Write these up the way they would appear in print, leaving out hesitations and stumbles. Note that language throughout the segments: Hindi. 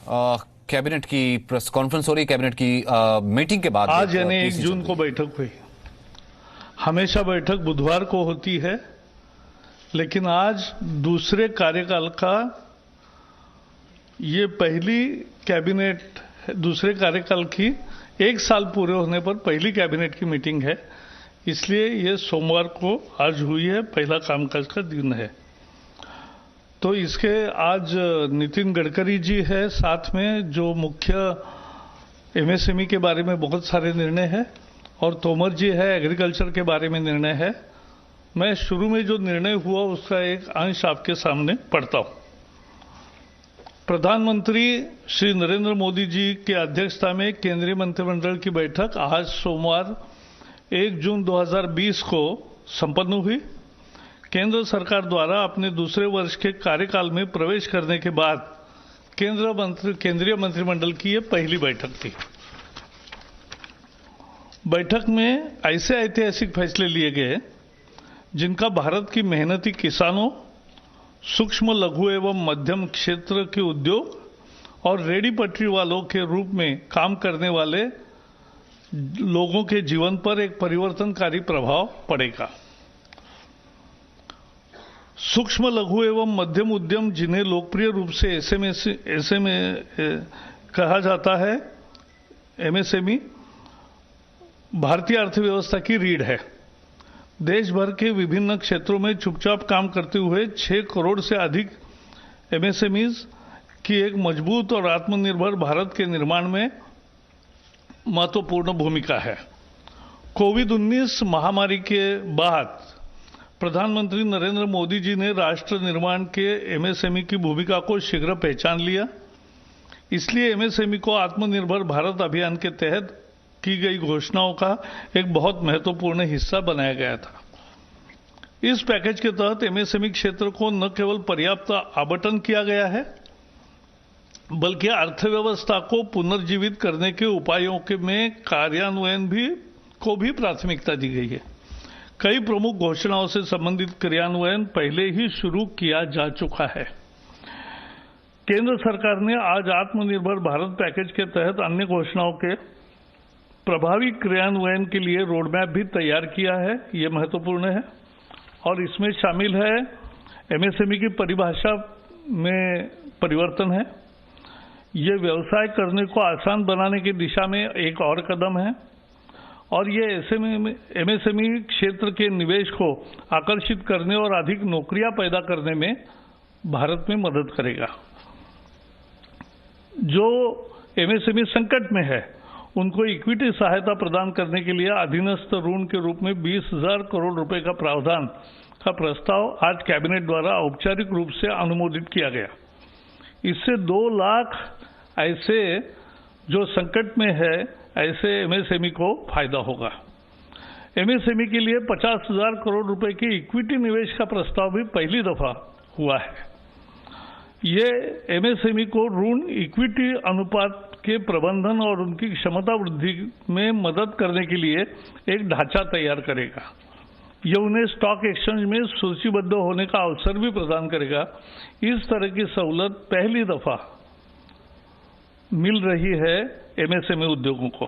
कैबिनेट की प्रेस कॉन्फ्रेंस हो रही, कैबिनेट की मीटिंग के बाद आज यानी 1 जून को बैठक हुई। हमेशा बैठक बुधवार को होती है, लेकिन आज दूसरे कार्यकाल का ये पहली कैबिनेट, दूसरे कार्यकाल की 1 साल पूरे होने पर पहली कैबिनेट की मीटिंग है, इसलिए ये सोमवार को आज हुई है, पहला कामकाज का दिन है। तो इसके आज नितिन गडकरी जी है साथ में, जो मुख्य एमएसएमई के बारे में बहुत सारे निर्णय है, और तोमर जी है, एग्रीकल्चर के बारे में निर्णय है। मैं शुरू में जो निर्णय हुआ उसका एक अंश आपके सामने पढ़ता हूं। प्रधानमंत्री श्री नरेंद्र मोदी जी की अध्यक्षता में केंद्रीय मंत्रिमंडल की बैठक आज सोमवार 1 जून 2020 को संपन्न हुई। केंद्र सरकार द्वारा अपने दूसरे वर्ष के कार्यकाल में प्रवेश करने के बाद केंद्रीय मंत्रिमंडल की यह पहली बैठक थी। बैठक में ऐसे ऐतिहासिक फैसले लिए गए जिनका भारत की मेहनती किसानों, सूक्ष्म लघु एवं मध्यम क्षेत्र के उद्योग और रेडी पटरी वालों के रूप में काम करने वाले लोगों के जीवन पर एक परिवर्तनकारी प्रभाव पड़ेगा। सूक्ष्म लघु एवं मध्यम उद्यम, जिन्हें लोकप्रिय रूप से एसएमए कहा जाता है, एमएसएमई भारतीय अर्थव्यवस्था की रीढ़ है। देश भर के विभिन्न क्षेत्रों में चुपचाप काम करते हुए 6 करोड़ से अधिक एमएसएमईज की एक मजबूत और आत्मनिर्भर भारत के निर्माण में महत्वपूर्ण भूमिका है। कोविड-19 महामारी के बाद प्रधानमंत्री नरेंद्र मोदी जी ने राष्ट्र निर्माण के एमएसएमई की भूमिका को शीघ्र पहचान लिया। इसलिए एमएसएमई को आत्मनिर्भर भारत अभियान के तहत की गई घोषणाओं का एक बहुत महत्वपूर्ण हिस्सा बनाया गया था। इस पैकेज के तहत एमएसएमई क्षेत्र को न केवल पर्याप्त आवंटन किया गया है, बल्कि अर्थव्यवस्था को पुनर्जीवित करने के उपायों के में कार्यान्वयन को भी प्राथमिकता दी गई है। कई प्रमुख घोषणाओं से संबंधित क्रियान्वयन पहले ही शुरू किया जा चुका है। केंद्र सरकार ने आज आत्मनिर्भर भारत पैकेज के तहत अन्य घोषणाओं के प्रभावी क्रियान्वयन के लिए रोडमैप भी तैयार किया है। ये महत्वपूर्ण है और इसमें शामिल है एमएसएमई की परिभाषा में परिवर्तन है। ये व्यवसाय करने को आसान बनाने की दिशा में एक और कदम है और ये एमएसएमई क्षेत्र के निवेश को आकर्षित करने और अधिक नौकरियां पैदा करने में भारत में मदद करेगा। जो एमएसएमई संकट में है उनको इक्विटी सहायता प्रदान करने के लिए अधीनस्थ ऋण के रूप में 20,000 करोड़ रुपए का प्रावधान का प्रस्ताव आज कैबिनेट द्वारा औपचारिक रूप से अनुमोदित किया गया। इससे 2 लाख ऐसे जो संकट में है ऐसे एमएसएमई को फायदा होगा। एमएसएमई के लिए 50,000 करोड़ रुपए के इक्विटी निवेश का प्रस्ताव भी पहली दफा हुआ है। ये एमएसएमई को ऋण इक्विटी अनुपात के प्रबंधन और उनकी क्षमता वृद्धि में मदद करने के लिए एक ढांचा तैयार करेगा। यह उन्हें स्टॉक एक्सचेंज में सूचीबद्ध होने का अवसर भी प्रदान करेगा। इस तरह की सहूलत पहली दफा मिल रही है एमएसएमई उद्योगों को।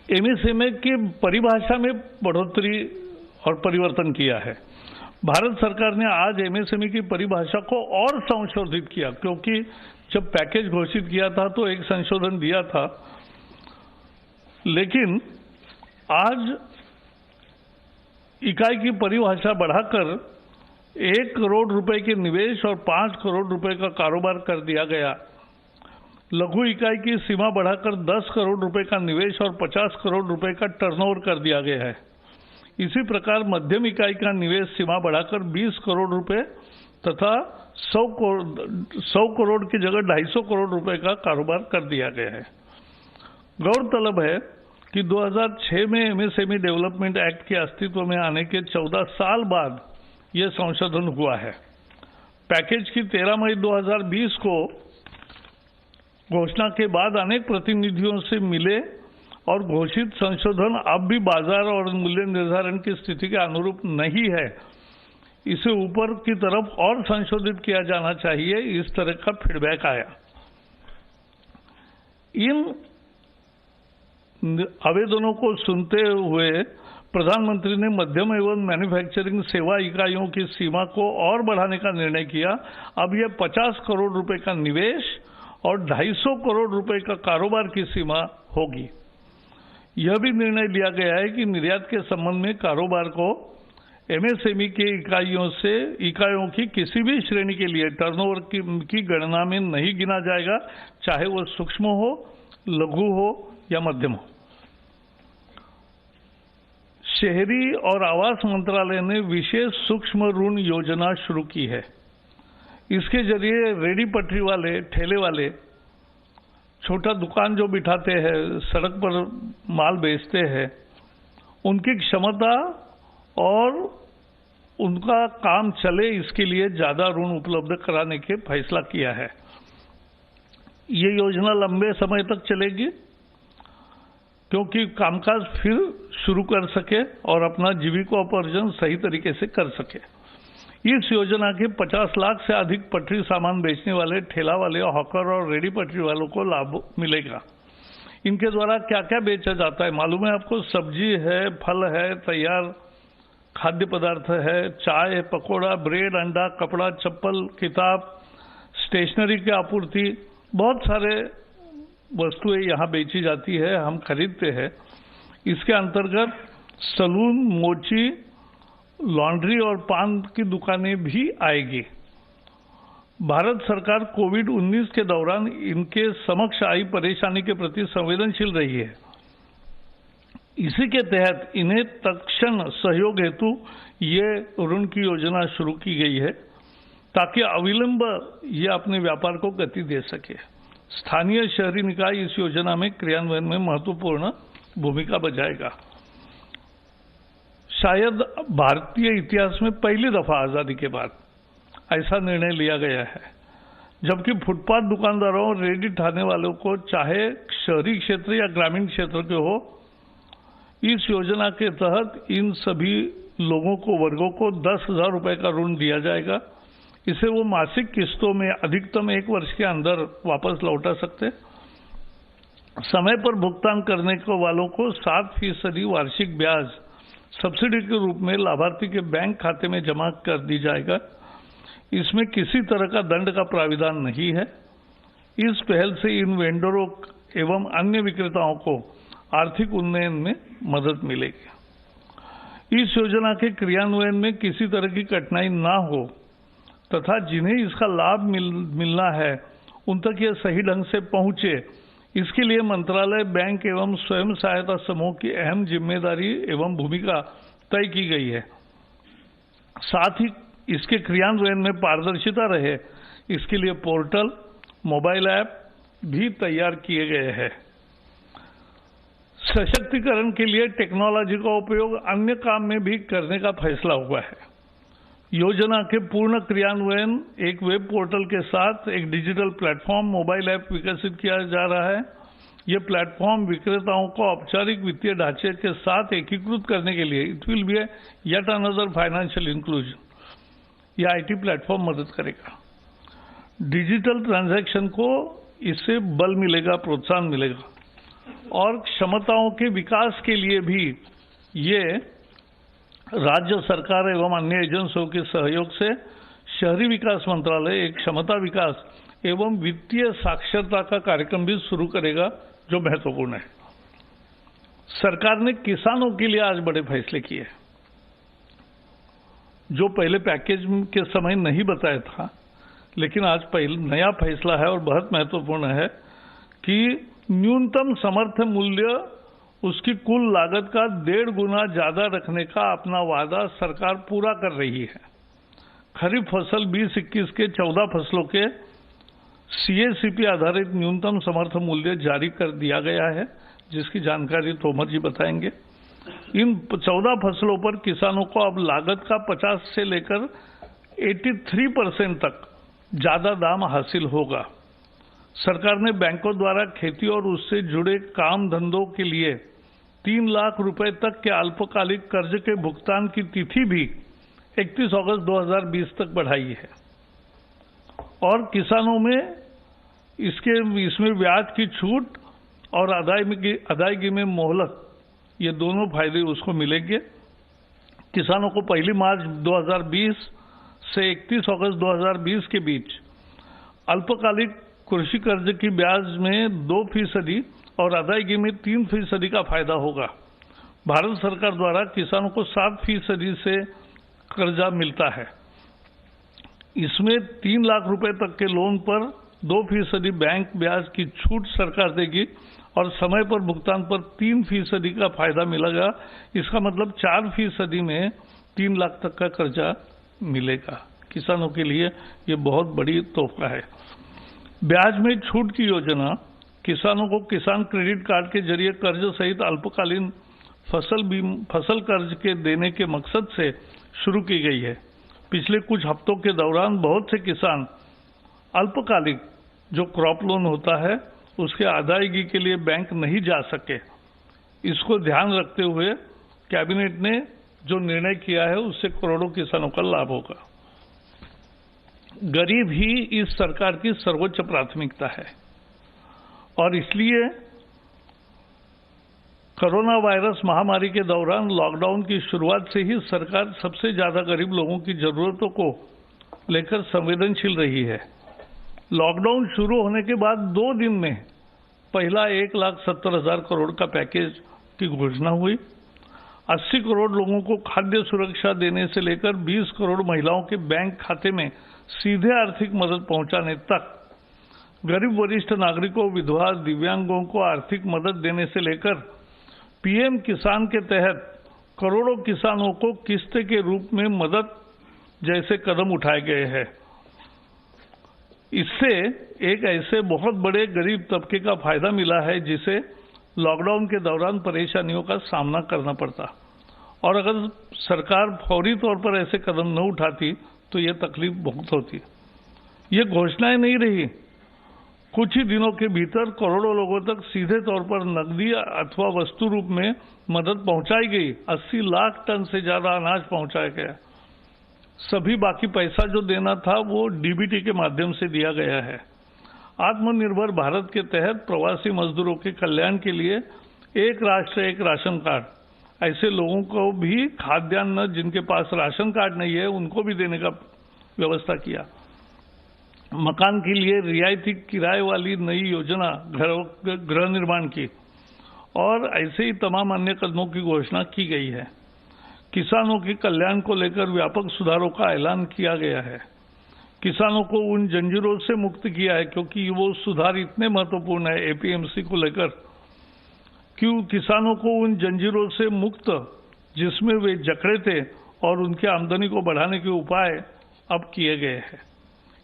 एमएसएमई की परिभाषा में बढ़ोतरी और परिवर्तन किया है। भारत सरकार ने आज एमएसएमई की परिभाषा को और संशोधित किया, क्योंकि जब पैकेज घोषित किया था तो एक संशोधन दिया था, लेकिन आज इकाई की परिभाषा बढ़ाकर 1 करोड़ रुपए के निवेश और 5 करोड़ रुपए का कारोबार कर दिया गया। लघु इकाई की सीमा बढ़ाकर 10 करोड़ रुपए का निवेश और 50 करोड़ रुपए का टर्नओवर कर दिया गया है। इसी प्रकार मध्यम इकाई का निवेश सीमा बढ़ाकर 20 करोड़ रुपए तथा 100 करोड़ की जगह 250 करोड़ रुपए का कारोबार कर दिया गया है। गौरतलब है कि 2006 में एमएसएमई डेवलपमेंट एक्ट के अस्तित्व में आने के 14 साल बाद यह संशोधन हुआ है। पैकेज की 13 मई 2020 को घोषणा के बाद अनेक प्रतिनिधियों से मिले और घोषित संशोधन अब भी बाजार और मूल्य निर्धारण की स्थिति के अनुरूप नहीं है। इसे ऊपर की तरफ और संशोधित किया जाना चाहिए, इस तरह का फीडबैक आया। इन आवेदनों को सुनते हुए प्रधानमंत्री ने मध्यम एवं मैन्युफैक्चरिंग सेवा इकाइयों की सीमा को और बढ़ाने का निर्णय किया। अब यह 50 करोड़ रुपए का निवेश और 250 करोड़ रुपए का कारोबार की सीमा होगी। यह भी निर्णय लिया गया है कि निर्यात के संबंध में कारोबार को एमएसएमई के इकाइयों की किसी भी श्रेणी के लिए टर्नओवर की गणना में नहीं गिना जाएगा, चाहे वो सूक्ष्म हो, लघु हो या मध्यम हो। शहरी और आवास मंत्रालय ने विशेष सूक्ष्म ऋण योजना शुरू की है। इसके जरिए रेडी पटरी वाले, ठेले वाले, छोटा दुकान जो बिठाते हैं, सड़क पर माल बेचते हैं, उनकी क्षमता और उनका काम चले इसके लिए ज्यादा ऋण उपलब्ध कराने के फैसला किया है। ये योजना लंबे समय तक चलेगी क्योंकि कामकाज फिर शुरू कर सके और अपना जीविकोपार्जन सही तरीके से कर सके। इस योजना के 50 लाख से अधिक पटरी सामान बेचने वाले ठेला वाले, हॉकर और रेडी पटरी वालों को लाभ मिलेगा। इनके द्वारा क्या क्या बेचा जाता है मालूम है आपको? सब्जी है, फल है, तैयार खाद्य पदार्थ है, चाय, पकोड़ा, ब्रेड, अंडा, कपड़ा, चप्पल, किताब, स्टेशनरी की आपूर्ति, बहुत सारे वस्तुएं यहाँ बेची जाती है, हम खरीदते हैं। इसके अंतर्गत सलून, मोची, लॉन्ड्री और पान की दुकानें भी आएगी। भारत सरकार कोविड-19 के दौरान इनके समक्ष आई परेशानी के प्रति संवेदनशील रही है। इसी के तहत इन्हें तत्क्षण सहयोग हेतु ये ऋण की योजना शुरू की गई है ताकि अविलंब ये अपने व्यापार को गति दे सके। स्थानीय शहरी निकाय इस योजना में क्रियान्वयन में महत्वपूर्ण भूमिका बजाएगा। शायद भारतीय इतिहास में पहली दफा आजादी के बाद ऐसा निर्णय लिया गया है, जबकि फुटपाथ दुकानदारों और रेडी ठाने वालों को, चाहे शहरी क्षेत्र या ग्रामीण क्षेत्र के हो, इस योजना के तहत इन सभी लोगों को, वर्गों को 10,000 रुपए का ऋण दिया जाएगा। इसे वो मासिक किस्तों में अधिकतम 1 वर्ष के अंदर वापस लौटा सकते। समय पर भुगतान करने को वालों को 7% वार्षिक ब्याज सब्सिडी के रूप में लाभार्थी के बैंक खाते में जमा कर दी जाएगा। इसमें किसी तरह का दंड का प्राविधान नहीं है। इस पहल से इन वेंडरों एवं अन्य विक्रेताओं को आर्थिक उन्नयन में मदद मिलेगी। इस योजना के क्रियान्वयन में किसी तरह की कठिनाई ना हो तथा जिन्हें इसका लाभ मिलना है उन तक यह सही ढंग से पहुंचे, इसके लिए मंत्रालय, बैंक एवं स्वयं सहायता समूह की अहम जिम्मेदारी एवं भूमिका तय की गई है। साथ ही इसके क्रियान्वयन में पारदर्शिता रहे, इसके लिए पोर्टल, मोबाइल ऐप भी तैयार किए गए हैं। सशक्तिकरण के लिए टेक्नोलॉजी का उपयोग अन्य काम में भी करने का फैसला हुआ है। योजना के पूर्ण क्रियान्वयन एक वेब पोर्टल के साथ एक डिजिटल प्लेटफॉर्म, मोबाइल ऐप विकसित किया जा रहा है। यह प्लेटफॉर्म विक्रेताओं को औपचारिक वित्तीय ढांचे के साथ एकीकृत करने के लिए it will be yet another financial inclusion, यह आईटी प्लेटफॉर्म मदद करेगा। डिजिटल ट्रांजैक्शन को इससे बल मिलेगा, प्रोत्साहन मिलेगा और क्षमताओं के विकास के लिए भी ये राज्य सरकार एवं अन्य एजेंसियों के सहयोग से शहरी विकास मंत्रालय एक क्षमता विकास एवं वित्तीय साक्षरता का कार्यक्रम भी शुरू करेगा, जो महत्वपूर्ण है। सरकार ने किसानों के लिए आज बड़े फैसले किए, जो पहले पैकेज के समय नहीं बताया था, लेकिन आज नया फैसला है और बहुत महत्वपूर्ण है कि न्यूनतम समर्थन मूल्य उसकी कुल लागत का 1.5 गुना ज्यादा रखने का अपना वादा सरकार पूरा कर रही है। खरीफ फसल 2021 के 14 फसलों के CACP आधारित न्यूनतम समर्थन मूल्य जारी कर दिया गया है, जिसकी जानकारी तोमर जी बताएंगे। इन 14 फसलों पर किसानों को अब लागत का 50 से लेकर 83% तक ज्यादा दाम हासिल होगा। सरकार ने बैंकों द्वारा खेती और उससे जुड़े काम धंधों के लिए 3 लाख रुपए तक के अल्पकालिक कर्ज के भुगतान की तिथि भी 31 अगस्त 2020 तक बढ़ाई है और किसानों में इसमें ब्याज की छूट और अदायगी में मोहलत, ये दोनों फायदे उसको मिलेंगे। किसानों को 1 मार्च 2020 से 31 अगस्त 2020 के बीच अल्पकालिक कृषि कर्ज की ब्याज में 2% और अदायगी में 3% का फायदा होगा। भारत सरकार द्वारा किसानों को 7% से कर्जा मिलता है। इसमें 3 लाख रुपए तक के लोन पर 2% बैंक ब्याज की छूट सरकार देगी और समय पर भुगतान पर 3% का फायदा मिलेगा। इसका मतलब 4% में 3 लाख तक का कर्जा मिलेगा। किसानों के लिए ये बहुत बड़ी तोहफा है। ब्याज में छूट की योजना किसानों को किसान क्रेडिट कार्ड के जरिए कर्ज सहित अल्पकालीन फसल कर्ज के देने के मकसद से शुरू की गई है। पिछले कुछ हफ्तों के दौरान बहुत से किसान अल्पकालिक जो क्रॉप लोन होता है उसके अदायगी के लिए बैंक नहीं जा सके। इसको ध्यान रखते हुए कैबिनेट ने जो निर्णय किया है उससे करोड़ों किसानों का लाभ होगा। गरीब ही इस सरकार की सर्वोच्च प्राथमिकता है और इसलिए कोरोना वायरस महामारी के दौरान लॉकडाउन की शुरुआत से ही सरकार सबसे ज्यादा गरीब लोगों की जरूरतों को लेकर संवेदनशील रही है। लॉकडाउन शुरू होने के बाद 2 दिन में पहला 1,70,000 करोड़ का पैकेज की घोषणा हुई। 80 करोड़ लोगों को खाद्य सुरक्षा देने से लेकर 20 करोड़ महिलाओं के बैंक खाते में सीधे आर्थिक मदद पहुंचाने तक, गरीब वरिष्ठ नागरिकों, विधवा, दिव्यांगों को आर्थिक मदद देने से लेकर पीएम किसान के तहत करोड़ों किसानों को किस्त के रूप में मदद जैसे कदम उठाए गए हैं। इससे एक ऐसे बहुत बड़े गरीब तबके का फायदा मिला है जिसे लॉकडाउन के दौरान परेशानियों का सामना करना पड़ता, और अगर सरकार फौरी तौर पर ऐसे कदम न उठाती तो ये तकलीफ बहुत होती। ये घोषणाएं नहीं रही, कुछ ही दिनों के भीतर करोड़ों लोगों तक सीधे तौर पर नकदी अथवा वस्तु रूप में मदद पहुंचाई गई। 80 लाख टन से ज्यादा अनाज पहुंचाया गया। सभी बाकी पैसा जो देना था वो डीबीटी के माध्यम से दिया गया है। आत्मनिर्भर भारत के तहत प्रवासी मजदूरों के कल्याण के लिए एक राष्ट्र एक राशन कार्ड, ऐसे लोगों को भी खाद्यान्न जिनके पास राशन कार्ड नहीं है उनको भी देने का व्यवस्था किया। मकान के लिए रियायती किराए वाली नई योजना गृह निर्माण की, और ऐसे ही तमाम अन्य कदमों की घोषणा की गई है। किसानों के कल्याण को लेकर व्यापक सुधारों का ऐलान किया गया है। किसानों को उन जंजीरों से मुक्त किया है, क्योंकि वो सुधार इतने महत्वपूर्ण है एपीएमसी को लेकर। क्यों किसानों को उन जंजीरों से मुक्त जिसमें वे जकड़े थे और उनकी आमदनी को बढ़ाने के उपाय अब किए गए हैं।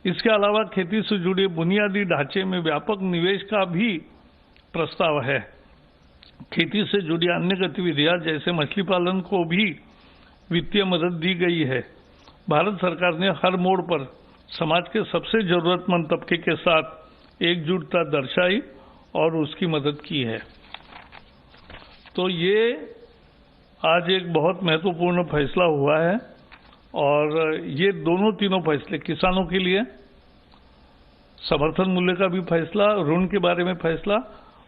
इसके अलावा खेती से जुड़े बुनियादी ढांचे में व्यापक निवेश का भी प्रस्ताव है। खेती से जुड़ी अन्य गतिविधियां जैसे मछली पालन को भी वित्तीय मदद दी गई है। भारत सरकार ने हर मोड़ पर समाज के सबसे जरूरतमंद तबके के साथ एकजुटता दर्शाई और उसकी मदद की है। तो ये आज एक बहुत महत्वपूर्ण फैसला हुआ है, और ये तीनों फैसले किसानों के लिए, समर्थन मूल्य का भी फैसला, ऋण के बारे में फैसला,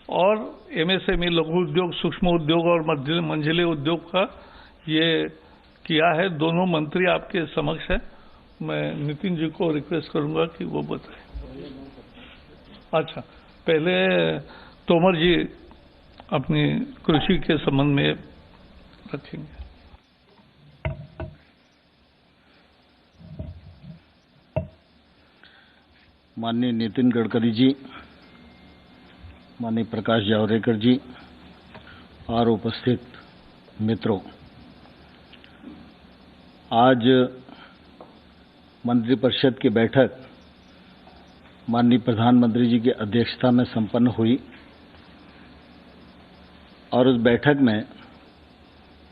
और एमएसएमई लघु उद्योग, सूक्ष्म उद्योग और मंझले उद्योग का ये किया है। दोनों मंत्री आपके समक्ष है। मैं नितिन जी को रिक्वेस्ट करूंगा कि वो बताएं। अच्छा, पहले तोमर जी अपनी कृषि के संबंध में रखेंगे। माननीय नितिन गडकरी जी, माननीय प्रकाश जावड़ेकर जी और उपस्थित मित्रों, आज मंत्रिपरिषद की बैठक माननीय प्रधानमंत्री जी की अध्यक्षता में संपन्न हुई, और उस बैठक में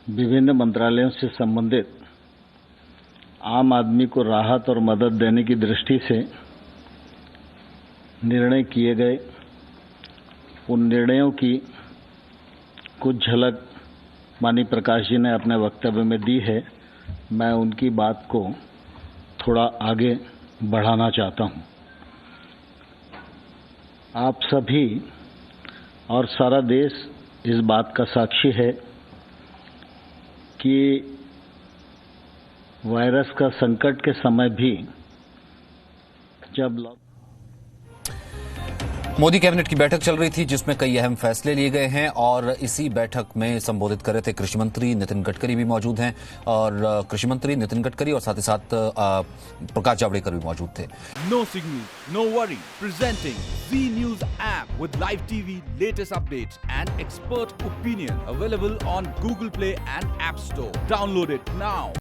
विभिन्न मंत्रालयों से संबंधित आम आदमी को राहत और मदद देने की दृष्टि से निर्णय किए गए। उन निर्णयों की कुछ झलक माननीय प्रकाश जी ने अपने वक्तव्य में दी है। मैं उनकी बात को थोड़ा आगे बढ़ाना चाहता हूं। आप सभी और सारा देश इस बात का साक्षी है कि वायरस का संकट के समय भी जब मोदी कैबिनेट की बैठक चल रही थी जिसमें कई अहम फैसले लिए गए हैं और इसी बैठक में संबोधित कर रहे थे कृषि मंत्री नितिन गडकरी भी मौजूद हैं और कृषि मंत्री नितिन गडकरी और साथ ही साथ प्रकाश जावड़ेकर भी मौजूद थे। No signal, no worry. Presenting Z News app with live TV, latest updates and expert opinion. Available on Google Play and App Store. Download it now.